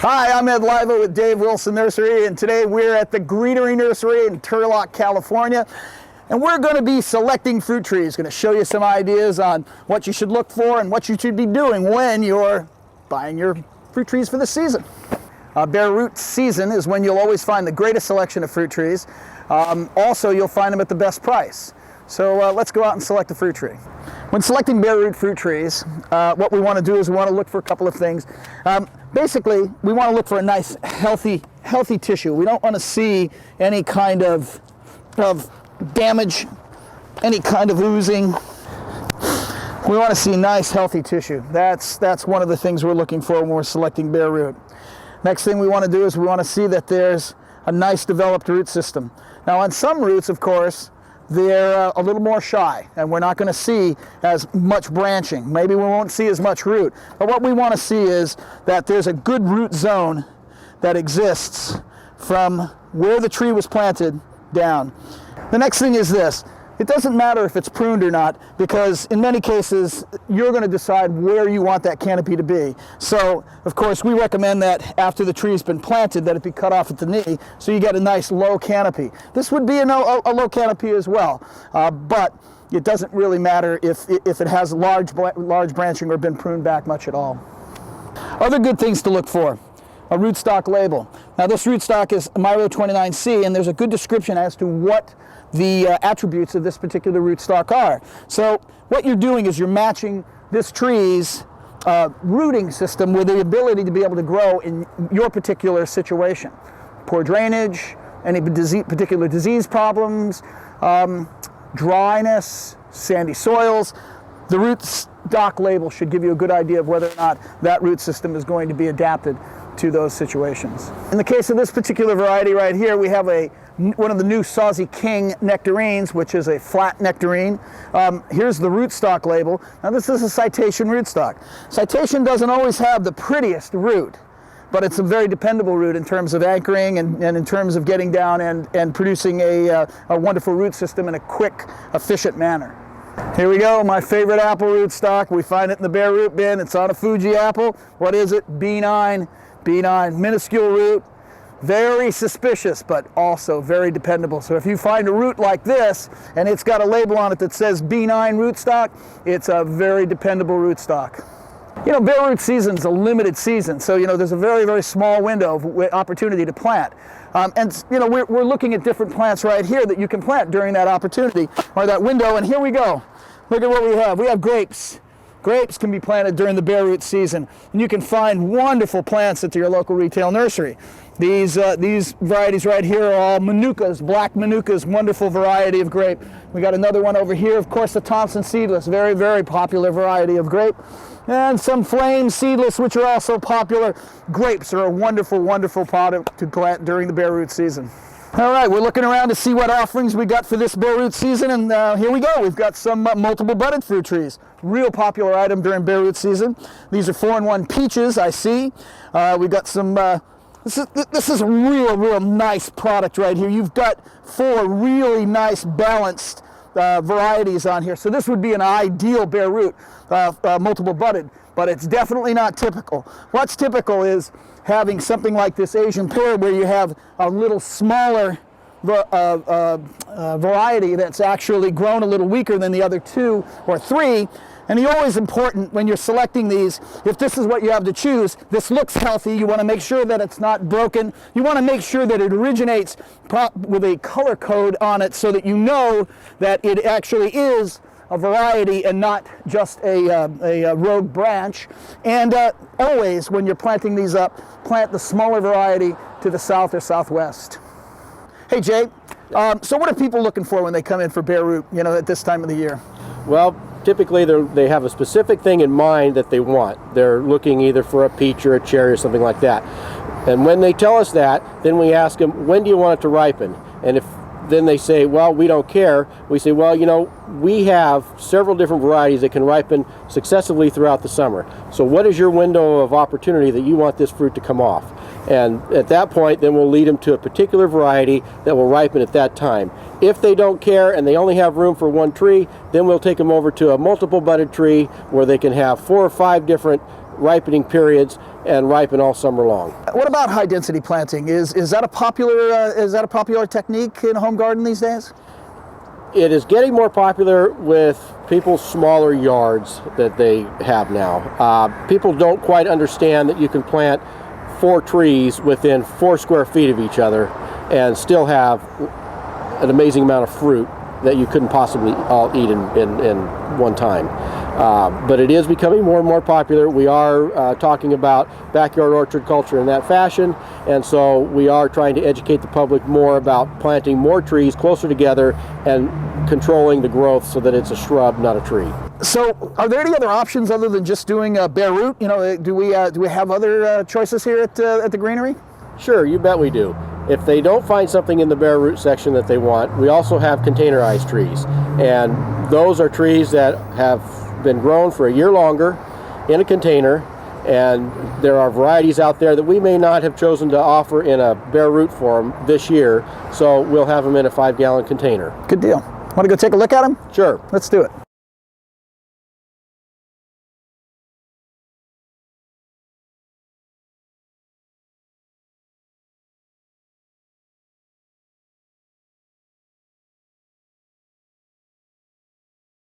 Hi, I'm Ed Liva with Dave Wilson Nursery, and today we're at the Greenery Nursery in Turlock, California. And we're going to be selecting fruit trees. Going to show you some ideas on what you should look for and what you should be doing when you're buying your fruit trees for the season. Bareroot season is when you'll always find the greatest selection of fruit trees. Also, you'll find them at the best price. So let's go out and select a fruit tree. When selecting Bareroot fruit trees, what we want to do is we want to look for a couple of things. Basically, we want to look for a nice, healthy tissue. We don't want to see any kind of damage, any kind of oozing. We want to see nice, healthy tissue. That's one of the things we're looking for when we're selecting Bareroot. Next thing we want to do is we want to see that there's a nice developed root system. Now, on some roots, of course, they're a little more shy, and we're not going to see as much branching. Maybe we won't see as much root. But what we want to see is that there's a good root zone that exists from where the tree was planted down. The next thing is this. It doesn't matter if it's pruned or not, because in many cases, you're going to decide where you want that canopy to be. So, of course, we recommend that after the tree's been planted, that it be cut off at the knee, so you get a nice low canopy. This would be a low canopy as well, but it doesn't really matter if it has large branching or been pruned back much at all. Other good things to look for. A rootstock label. Now, this rootstock is Myro 29C, and there's a good description as to what the attributes of this particular rootstock are. So what you're doing is you're matching this tree's rooting system with the ability to be able to grow in your particular situation. Poor drainage, any particular disease problems, dryness, sandy soils. The rootstock label should give you a good idea of whether or not that root system is going to be adapted to those situations. In the case of this particular variety right here, we have one of the new Saucy King nectarines, which is a flat nectarine. Here's the rootstock label. Now, this is a citation rootstock. Citation doesn't always have the prettiest root, but it's a very dependable root in terms of anchoring and in terms of getting down and producing a wonderful root system in a quick, efficient manner. Here we go, my favorite apple rootstock. We find it in the Bareroot bin. It's on a Fuji apple. What is it? B9. B9, minuscule root, very suspicious, but also very dependable. So if you find a root like this, and it's got a label on it that says B9 rootstock, it's a very dependable rootstock. You know, Bareroot season's a limited season, so there's a very, very small window of opportunity to plant. And we're looking at different plants right here that you can plant during that opportunity, or that window, and here we go. Look at what we have. We have grapes. Grapes can be planted during the Bareroot season, and you can find wonderful plants at your local retail nursery. These varieties right here are all Manukas, black Manukas, wonderful variety of grape. We got another one over here, of course, the Thompson seedless, very, very popular variety of grape. And some Flame seedless, which are also popular. Grapes are a wonderful, wonderful product to plant during the Bareroot season. All right, we're looking around to see what offerings we got for this Bareroot season, and here we go. We've got some multiple budded fruit trees. Real popular item during Bareroot season. These are 4-in-1 peaches, I see. We've got some, this is a real nice product right here. You've got 4 really nice balanced varieties on here. So this would be an ideal Bareroot, multiple budded, but it's definitely not typical. What's typical is having something like this Asian pear, where you have a little smaller variety that's actually grown a little weaker than the other 2 or 3. And it's always important when you're selecting these, if this is what you have to choose, this looks healthy, you want to make sure that it's not broken. You want to make sure that it originates with a color code on it, so that you know that it actually is a variety and not just a rogue branch. And always, when you're planting these up, plant the smaller variety to the south or southwest. Hey, Jay, so what are people looking for when they come in for Bareroot, at this time of the year? Well, typically they have a specific thing in mind that they want. They're looking either for a peach or a cherry or something like that. And when they tell us that, then we ask them, when do you want it to ripen? And if then they say, well, we don't care. We say, well, we have several different varieties that can ripen successively throughout the summer. So what is your window of opportunity that you want this fruit to come off? And at that point, then we'll lead them to a particular variety that will ripen at that time. If they don't care and they only have room for 1 tree, then we'll take them over to a multiple budded tree where they can have 4 or 5 different ripening periods and ripen all summer long. What about high density planting? Is that a popular technique in a home garden these days? It is getting more popular with people's smaller yards that they have now. People don't quite understand that you can plant 4 trees within 4 square feet of each other and still have an amazing amount of fruit that you couldn't possibly all eat in one time. But it is becoming more and more popular. We are talking about backyard orchard culture in that fashion, and so we are trying to educate the public more about planting more trees closer together and controlling the growth so that it's a shrub, not a tree. So, are there any other options other than just doing Bareroot? You know, do we have other choices here at the Greenery? Sure, you bet we do. If they don't find something in the Bareroot section that they want, we also have containerized trees, and those are trees that have been grown for a year longer in a container, and there are varieties out there that we may not have chosen to offer in a Bareroot form this year, so we'll have them in a 5-gallon container. Good deal. Want to go take a look at them? Sure. Let's do it.